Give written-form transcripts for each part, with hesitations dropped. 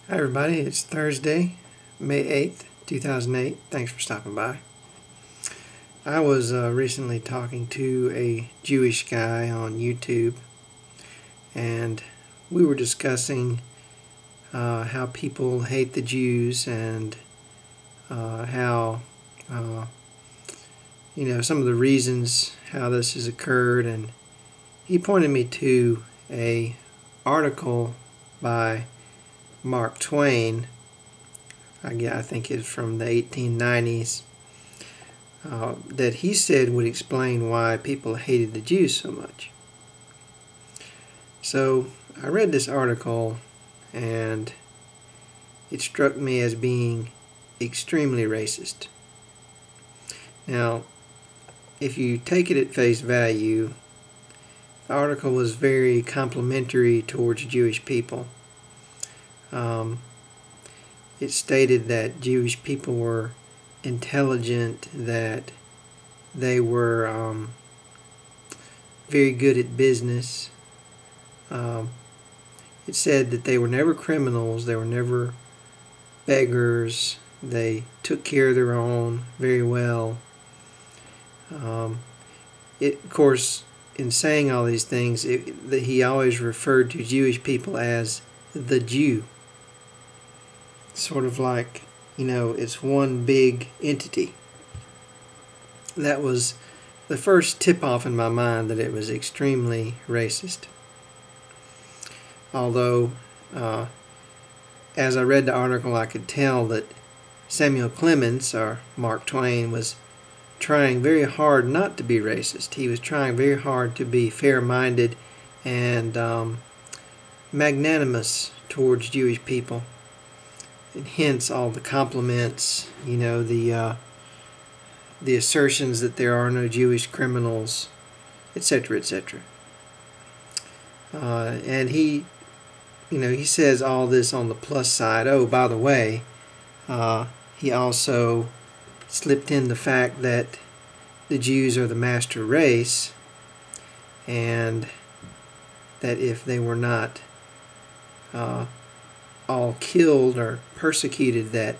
Hi everybody, it's Thursday, May 8th, 2008. Thanks for stopping by. I was recently talking to a Jewish guy on YouTube, and we were discussing how people hate the Jews and how, some of the reasons how this has occurred. And he pointed me to a article by Mark Twain. I think it's from the 1890s, that he said would explain why people hated the Jews so much. So I read this article, and it struck me as being extremely racist. Now, if you take it at face value, the article was very complimentary towards Jewish people. It stated that Jewish people were intelligent, that they were very good at business. It said that they were never criminals, they were never beggars, they took care of their own very well. Of course, in saying all these things, he always referred to Jewish people as the Jew. Sort of like, it's one big entity. That was the first tip-off in my mind that it was extremely racist. Although, as I read the article, I could tell that Samuel Clemens, or Mark Twain, was trying very hard not to be racist. He was trying very hard to be fair-minded and magnanimous towards Jewish people. And hence all the compliments, the assertions that there are no Jewish criminals, etc., etc. And he says all this on the plus side. Oh, by the way, he also slipped in the fact that the Jews are the master race, and that if they were not all killed or persecuted, that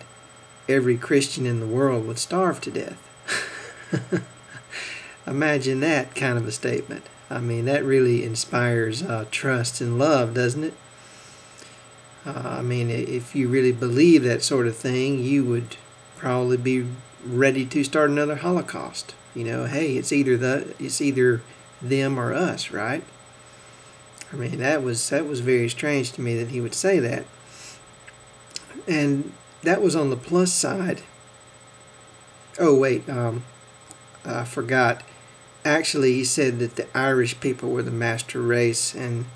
every Christian in the world would starve to death. Imagine that kind of a statement. I mean, that really inspires trust and love, doesn't it? If you really believe that sort of thing, you would probably be ready to start another Holocaust. Hey, it's either them or us, right? I mean, that was very strange to me that he would say that. And that was on the plus side. Oh, wait, I forgot. Actually, he said that the Irish people were the master race and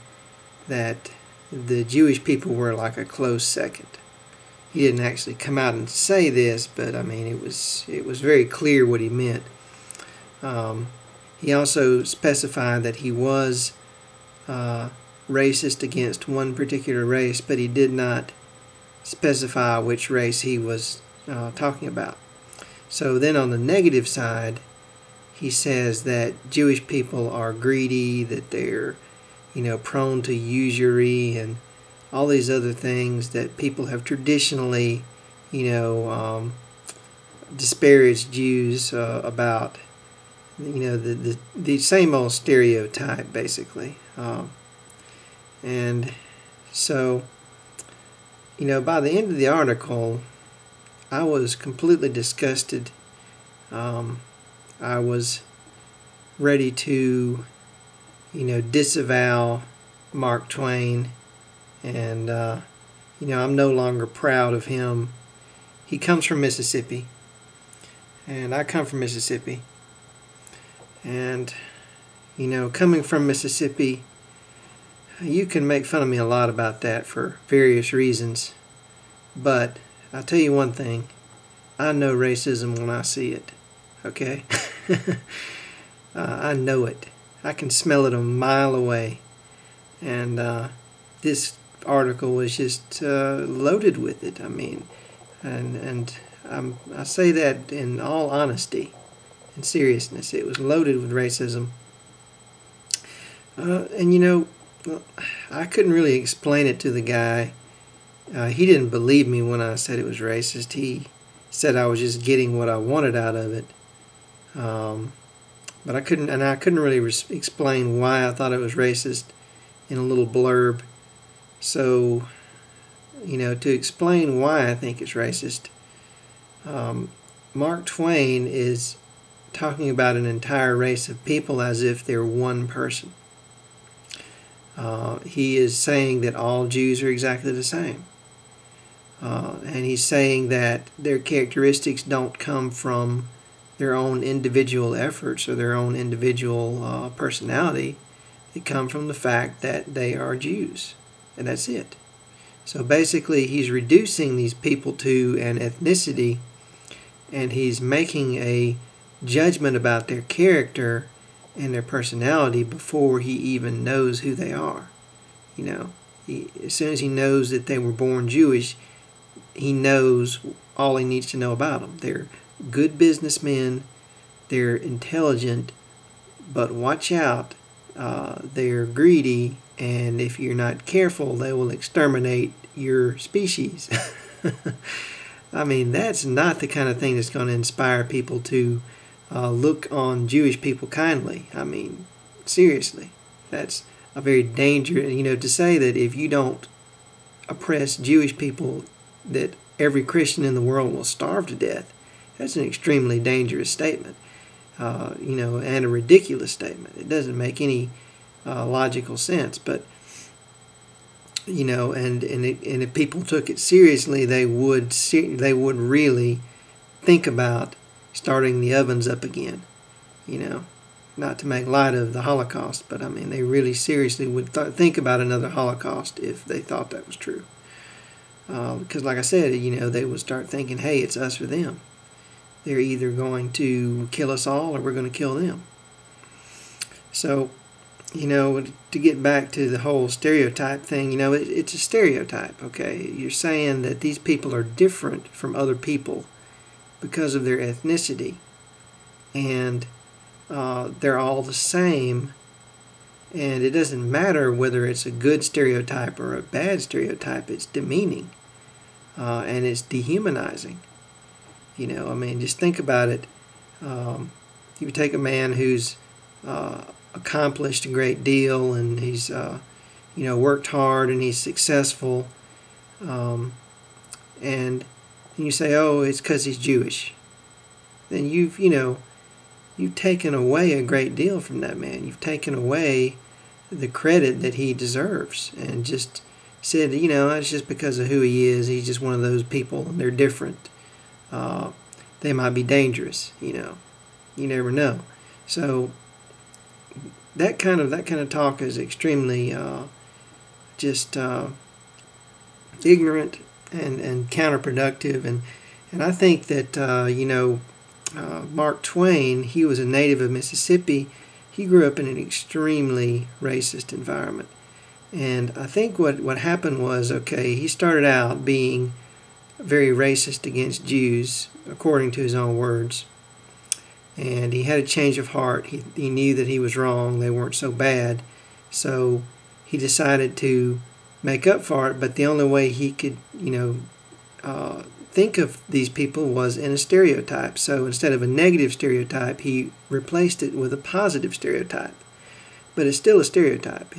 that the Jewish people were like a close second. He didn't actually come out and say this, but it was very clear what he meant. He also specified that he was racist against one particular race, but he did not specify which race he was talking about. So then on the negative side, he says that Jewish people are greedy, that they're prone to usury and all these other things that people have traditionally disparaged Jews about, the same old stereotype, basically. And so by the end of the article, I was completely disgusted. I was ready to, disavow Mark Twain, and, I'm no longer proud of him. He comes from Mississippi, and I come from Mississippi. And, coming from Mississippi, you can make fun of me a lot about that for various reasons, but I'll tell you one thing, I know racism when I see it, okay? I know it. I can smell it a mile away, and this article was just loaded with it. I say that in all honesty and seriousness. It was loaded with racism. I couldn't really explain it to the guy He didn't believe me when I said it was racist. He said I was just getting what I wanted out of it. But I couldn't really explain why I thought it was racist in a little blurb. So, to explain why I think it's racist, Mark Twain is talking about an entire race of people as if they're one person. He is saying that all Jews are exactly the same. And he's saying that their characteristics don't come from their own individual efforts or their own individual personality. They come from the fact that they are Jews. And that's it. So basically, he's reducing these people to an ethnicity, and he's making a judgment about their character and their personality before he even knows who they are. As soon as he knows that they were born Jewish, he knows all he needs to know about them. They're good businessmen, they're intelligent, but watch out, they're greedy, and if you're not careful, they will exterminate your species. I mean, that's not the kind of thing that's going to inspire people to look on Jewish people kindly. I mean, seriously, that's a very dangerous, to say that if you don't oppress Jewish people, that every Christian in the world will starve to death. That's an extremely dangerous statement, and a ridiculous statement. It doesn't make any logical sense. But and if people took it seriously, they would really think about starting the ovens up again. Not to make light of the Holocaust, but I mean, they really seriously would think about another Holocaust if they thought that was true. Because like I said, they would start thinking, hey, it's us or them. They're either going to kill us all or we're going to kill them. So, to get back to the whole stereotype thing, it's a stereotype, okay? You're saying that these people are different from other people because of their ethnicity. And they're all the same. And it doesn't matter whether it's a good stereotype or a bad stereotype. It's demeaning. And it's dehumanizing. Just think about it. You take a man who's accomplished a great deal, and he's worked hard, and he's successful, and you say, oh, it's because he's Jewish. Then you've taken away a great deal from that man. You've taken away the credit that he deserves, and just said, it's just because of who he is. He's just one of those people, and they're different. They might be dangerous. You never know. So that kind of talk is extremely ignorant and counterproductive. And I think that Mark Twain, he was a native of Mississippi. He grew up in an extremely racist environment. And I think what happened was, he started out being very racist against Jews, according to his own words. And he had a change of heart. He knew that he was wrong. They weren't so bad. So he decided to make up for it. But the only way he could, think of these people was in a stereotype. So instead of a negative stereotype, he replaced it with a positive stereotype. But it's still a stereotype.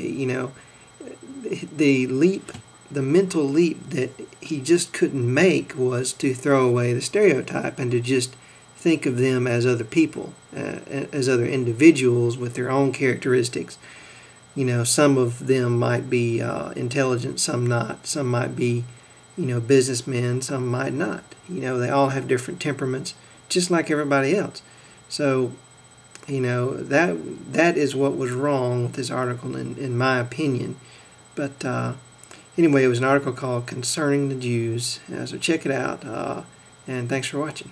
The mental leap that he just couldn't make was to throw away the stereotype and to just think of them as other people, as other individuals with their own characteristics. Some of them might be intelligent, some not. Some might be, businessmen, some might not. They all have different temperaments, just like everybody else. So, that is what was wrong with this article, in my opinion. But anyway, it was an article called Concerning the Jews. So check it out, and thanks for watching.